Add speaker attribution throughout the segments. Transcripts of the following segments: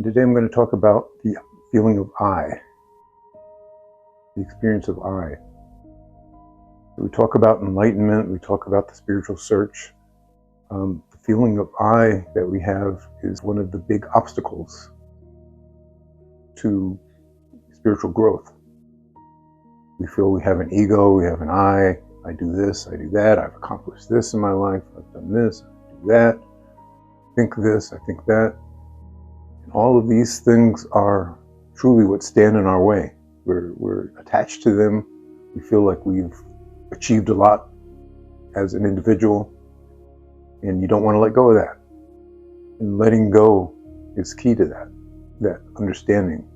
Speaker 1: Today I'm going to talk about the feeling of I, the experience of I. We talk about enlightenment, we talk about the spiritual search. The feeling of I that we have is one of the big obstacles to spiritual growth. We feel we have an ego, we have an I do this, I do that, I've accomplished this in my life, I've done this, I do that, I think this, I think that. And all of these things are truly what stand in our way. We're attached to them. We feel like we've achieved a lot as an individual, and you don't want to let go of that. And letting go is key to that understanding.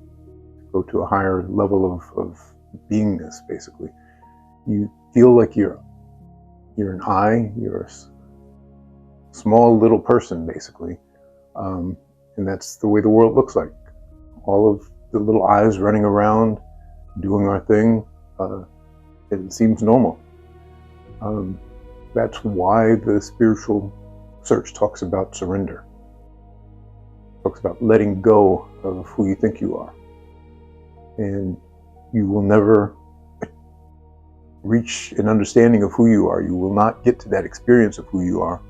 Speaker 1: Go to a higher level of beingness, basically. You feel like you're an I, you're a small little person, basically. And that's the way the world looks like. All of the little I's running around, doing our thing, it seems normal. That's why the spiritual search talks about surrender. It talks about letting go of who you think you are. And you will never reach an understanding of who you are. You will not get to that experience of who you are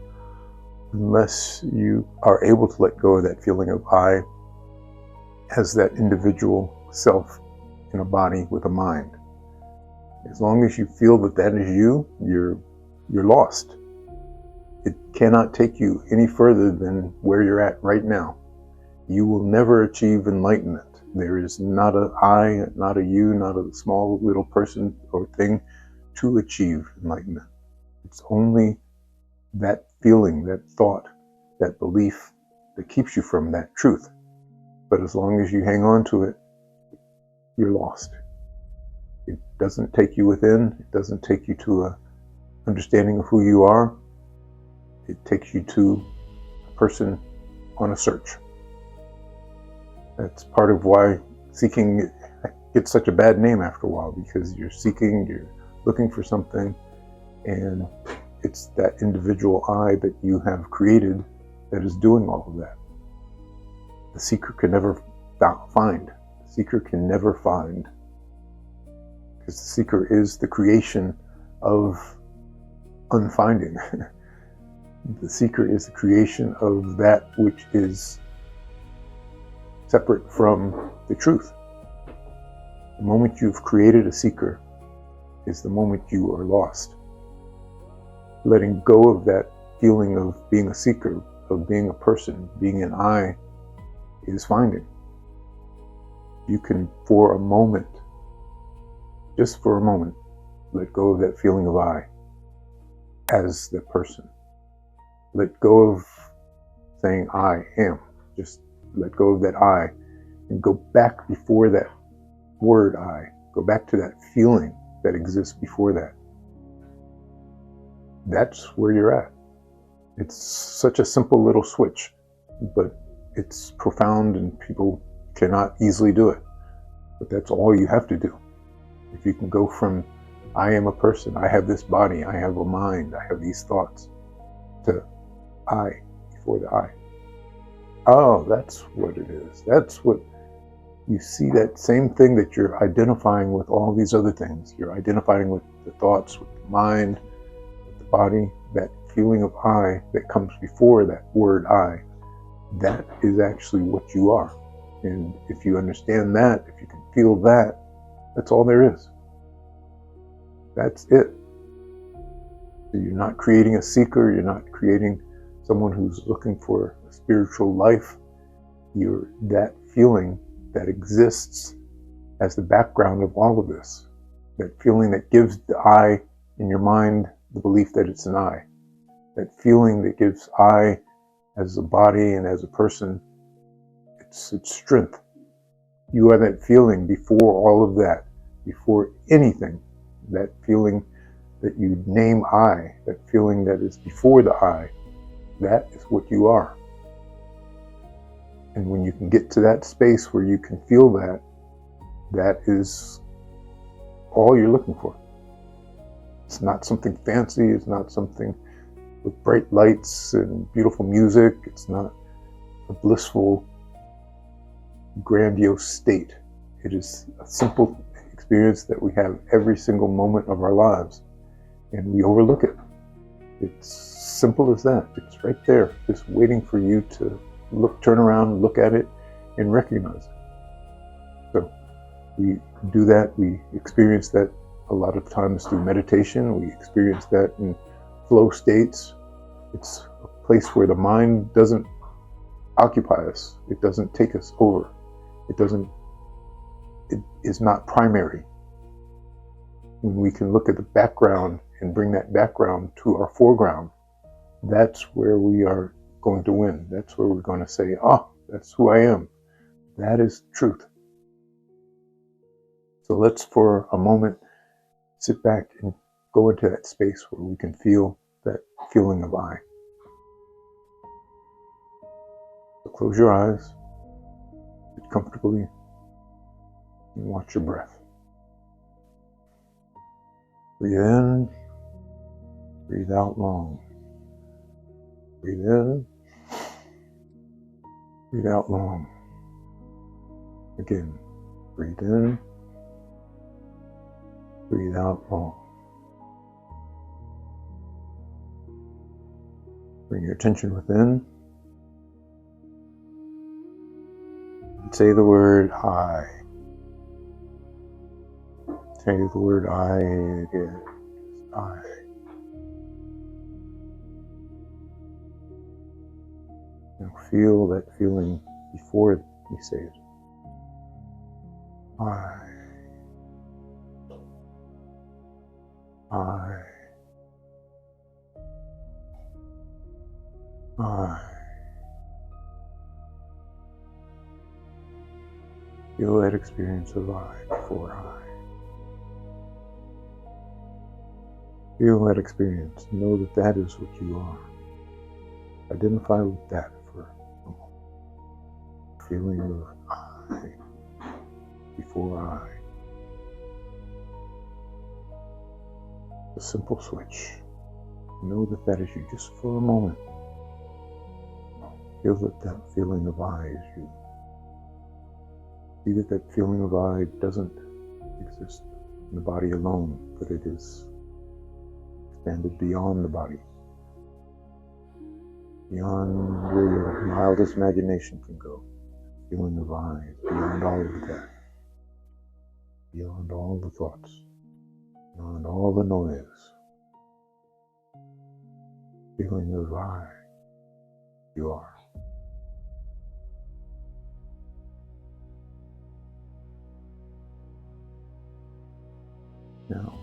Speaker 1: unless you are able to let go of that feeling of I as that individual self in a body with a mind. As long as you feel that that is you, you're lost. It cannot take you any further than where you're at right now. You will never achieve enlightenment. There is not a I, not a you, not a small little person or thing to achieve enlightenment. It's only that feeling, that thought, that belief that keeps you from that truth. But as long as you hang on to it, you're lost. It doesn't take you within. It doesn't take you to a understanding of who you are. It takes you to a person on a search. That's part of why seeking gets such a bad name after a while, because you're seeking, you're looking for something, and it's that individual I that you have created that is doing all of that. The seeker can never find. The seeker can never find. Because the seeker is the creation of unfinding. The seeker is the creation of that which is separate from the truth. The moment you've created a seeker is the moment you are lost. Letting go of that feeling of being a seeker, of being a person, being an I, is finding. You can, for a moment, just for a moment, let go of that feeling of I as the person. Let go of saying I am. Just let go of that I and go back before that word I. Go back to that feeling that exists before that. That's where you're at. It's such a simple little switch, but it's profound and people cannot easily do it. But that's all you have to do. If you can go from I am a person, I have this body, I have a mind, I have these thoughts, to I before the I. Oh, that's what it is. That's what you see, that same thing that you're identifying with all these other things. You're identifying with the thoughts, with the mind, with the body, that feeling of I that comes before that word I. That is actually what you are. And if you understand that, if you can feel that, that's all there is. That's it. So you're not creating a seeker, you're not creating someone who's looking for a spiritual life. You're that feeling that exists as the background of all of this. That feeling that gives the I in your mind the belief that it's an I. That feeling that gives I as a body and as a person, it's strength. You are that feeling before all of that, before anything. That feeling that you name I, that feeling that is before the I, that is what you are. And when you can get to that space where you can feel that, that is all you're looking for. It's not something fancy, it's not something with bright lights and beautiful music, it's not a blissful grandiose state. It is a simple experience that we have every single moment of our lives, and we overlook it. It's simple as that. It's right there, just waiting for you to turn around, look at it, and recognize it. So we do that. We experience that a lot of times through meditation. We experience that in flow states. It's a place where the mind doesn't occupy us. It doesn't take us over. It is not primary. When we can look at the background and bring that background to our foreground, that's where we are going to win. That's where we're going to say, that's who I am. That is truth. So let's, for a moment, sit back and go into that space where we can feel that feeling of I. So close your eyes, sit comfortably, and watch your breath. Breathe in, breathe out long. Breathe in, breathe out long. Again, breathe in, breathe out long. Bring your attention within. And say the word I. Say the word I again. I. Now feel that feeling before you say it. I. Feel that experience of I before I. Feel that experience. Know that that is what you are. Identify with that for a moment. Feeling of I before I. A simple switch. Know that that is you just for a moment. Feel that feeling of I is you. See that feeling of I doesn't exist in the body alone, but it is expanded beyond the body, beyond where your mildest imagination can go. Feeling of I is beyond all of that, beyond all the thoughts, beyond all the noise. Feeling of I, you are. Now,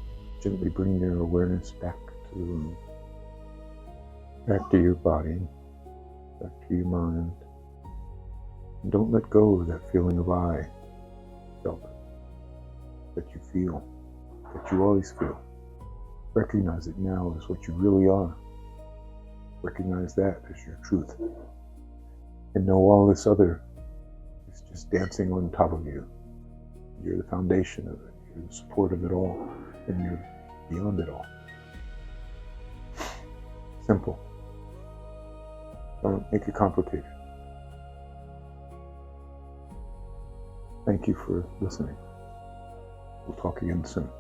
Speaker 1: gently bring your awareness back to your body, back to your mind. And don't let go of that feeling of I felt, that you feel, that you always feel. Recognize it now as what you really are. Recognize that as your truth. And know all this other is just dancing on top of you. You're the foundation of it. You're the support of it all. And you're beyond it all. Simple. Don't make it complicated. Thank you for listening. We'll talk again soon.